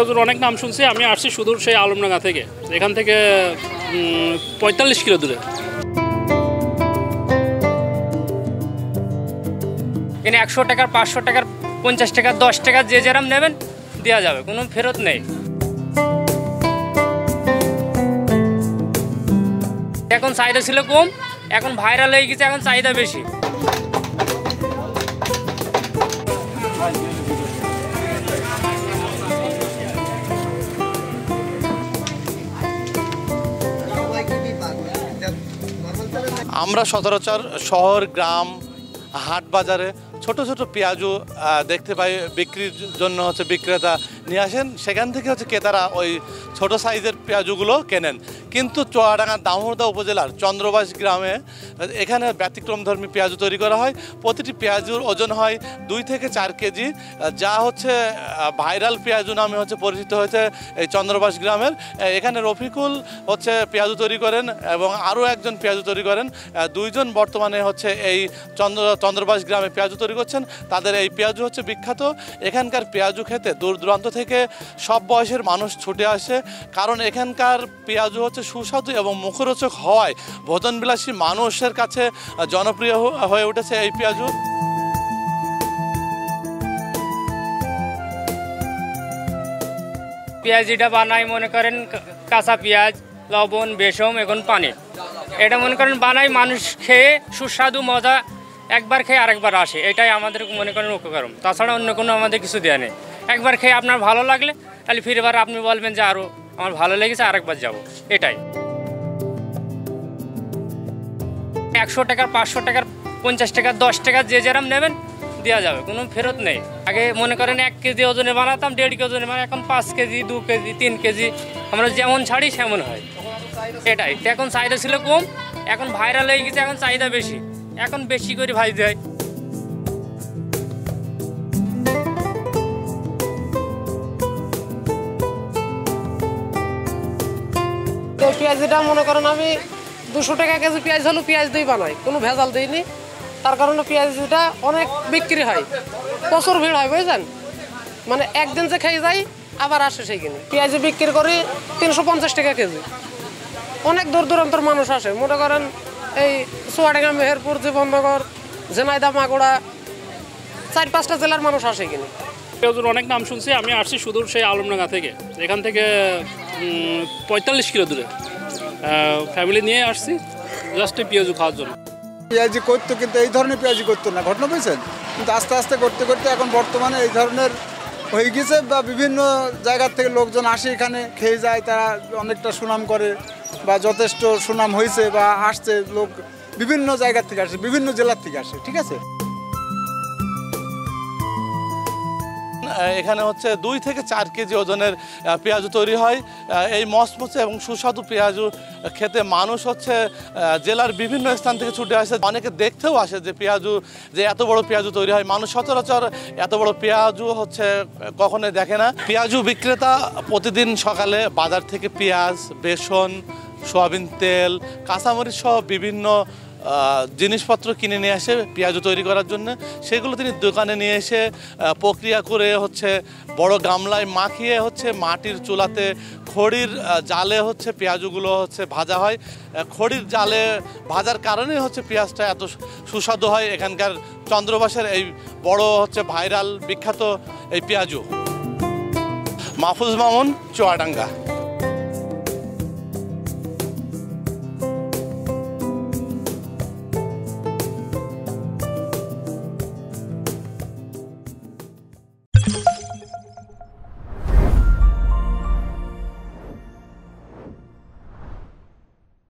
পেঁয়াজুর অনেক নাম শুনছি। আমি আসছি সুদূর সেই আলমডাঙ্গা থেকে, এখান থেকে 45 কিলো দূরে। এখানে 100 টাকার, 500 টাকার, 50 টাকা, 10 টাকা যে যেরকম নেবেন দেওয়া যাবে, কোনো ফেরত নেই। এখন চাহিদা ছিল কম, এখন ভাইরাল হয়ে গেছে, এখন চাহিদা বেশি। আমরা সচরাচর শহর, গ্রাম, হাট বাজারে ছোট ছোট পেঁয়াজু দেখতে পাই, বিক্রির জন্য বিক্রেতা নিয়ে আসেন, সেখান থেকে ক্রেতারা ওই ছোট সাইজের পেঁয়াজুগুলো কেনেন। কিন্তু চুয়াডাঙ্গার দামোহদা উপজেলার চন্দ্রবাস গ্রামে এখানে ব্যতিক্রমধর্মী পেঁয়াজু তৈরি করা হয়। প্রতিটি পেঁয়াজুর ওজন হয় 2 থেকে 4 কেজি, যা ভাইরাল পেঁয়াজু নামে পরিচিত হয়েছে এই চন্দ্রবাস গ্রামের। এখানে রফিকুল পেঁয়াজু তৈরি করেন এবং আরও একজন পেঁয়াজু তৈরি করেন। দুইজন বর্তমানে এই চন্দ্রবাস গ্রামে পেঁয়াজু তৈরি করছেন। তাদের এই পেঁয়াজু বিখ্যাত। এখানকার পেঁয়াজু খেতে দূর দূরান্ত থেকে সব বয়সের মানুষ ছুটে আসে, কারণ এখানকার পেঁয়াজু সুস্বাদু এবং মুখরোচক হওয়ায় ভোজনবিলাসী মানুষের কাছে জনপ্রিয় হয়ে উঠেছে এই পেঁয়াজু। পেঁয়াজ এটা বানাই মনে করেন কাঁচা পেঁয়াজ, লবণ, বেসম, এখন পানি, এটা মনে করেন বানাই, মানুষ খেয়ে সুস্বাদু মজা একবার খেয়ে আরেকবার আসে, এটাই আমাদের মনে করেন উপকরণ। তাছাড়া অন্য কোনো আমাদের কিছু দেওয়া নেই। একবার খেয়ে আপনার ভালো লাগলে তাহলে ফিরবার আপনি বলবেন যে আরও আমার ভালো লেগেছে, আরেকবার যাব, এটাই। 100 টাকার, 500 টাকার, 50 টাকা, 10 টাকা যে যেরকম নেবেন দেওয়া যাবে, কোনো ফেরত নেই। আগে মনে করেন 1 কেজি ওজনে বানাতাম, 1.5 কেজি ওজনে বানাই, এখন 5 কেজি, 2 কেজি, 3 কেজি, আমরা যেমন ছাড়ি সেমন হয়, এটাই। এখন চাহিদা ছিল কম, এখন ভাইরাল হয়ে গেছে, এখন চাহিদা বেশি, এখন বেশি করে ভাই দেয়। পেঁয়াজটা মনে করেন আমি 200 টাকা কেজি পেঁয়াজ হলো পেঁয়াজ দিয়ে বানাই, কোনো ভেজাল দিইনি। তার কারণে পেঁয়াজটা অনেক বিক্রি হয়, প্রচুর ভিড় হয়, বুঝলেন। মানে একদিন যে খেয়ে যাই আবার আসে সেইখানে। পেঁয়াজ বিক্রি করি 350 টাকা কেজি। অনেক দূর দূরান্তর মানুষ আসে, মনে করেন এই চুয়াডাঙ্গা, মেহেরপুর, জীবননগর, ঝিনাইদহ, মাগুরা, 4-5টা জেলার মানুষ আসে কিনে। পেঁয়াজুর অনেক নাম শুনছি। আমি আসছি সুদূর সেই আলমডাঙ্গা থেকে, এখান থেকে 45 কিলো দূরে। ফ্যামিলি নিয়ে আসছি জাস্ট পেঁয়াজু খাওয়ার জন্য। পেঁয়াজি করতো, কিন্তু এই ধরনের পেঁয়াজি করতো না, ঘটনা বুঝছেন। কিন্তু আস্তে আস্তে করতে করতে এখন বর্তমানে এই ধরনের হয়ে গেছে, বা বিভিন্ন জায়গার থেকে লোকজন আসে, এখানে খেয়ে যায়, তারা অনেকটা সুনাম করে বা যথেষ্ট সুনাম হয়েছে বা আসছে লোক, বিভিন্ন জায়গার থেকে আসে, বিভিন্ন জেলার থেকে আসে, ঠিক আছে। এখানে 2 থেকে 4 কেজি ওজনের পেঁয়াজু তৈরি হয়। এই মচমচে এবং সুস্বাদু পেঁয়াজু খেতে মানুষ জেলার বিভিন্ন স্থান থেকে ছুটে আসে। অনেকে দেখতেও আসে যে পেঁয়াজু, যে এত বড় পেঁয়াজু তৈরি হয়। মানুষ সচরাচর এত বড় পেঁয়াজু কখনোই দেখে না। পেঁয়াজু বিক্রেতা প্রতিদিন সকালে বাজার থেকে পেঁয়াজ, বেসন, সয়াবিন তেল, কাঁচামরিচ সহ বিভিন্ন জিনিসপত্র কিনে নিয়ে আসে পেঁয়াজু তৈরি করার জন্য। সেগুলো তিনি দোকানে নিয়ে এসে প্রক্রিয়া করে বড় গামলায় মাখিয়ে মাটির চুলাতে খড়ির জালে পেঁয়াজুগুলো ভাজা হয়। খড়ির জালে ভাজার কারণে পেঁয়াজটা এত সুস্বাদু হয়। এখানকার চন্দ্রবাসের এই বড় ভাইরাল বিখ্যাত এই পেঁয়াজু। মাহফুজ মামুন, চুয়াডাঙ্গা।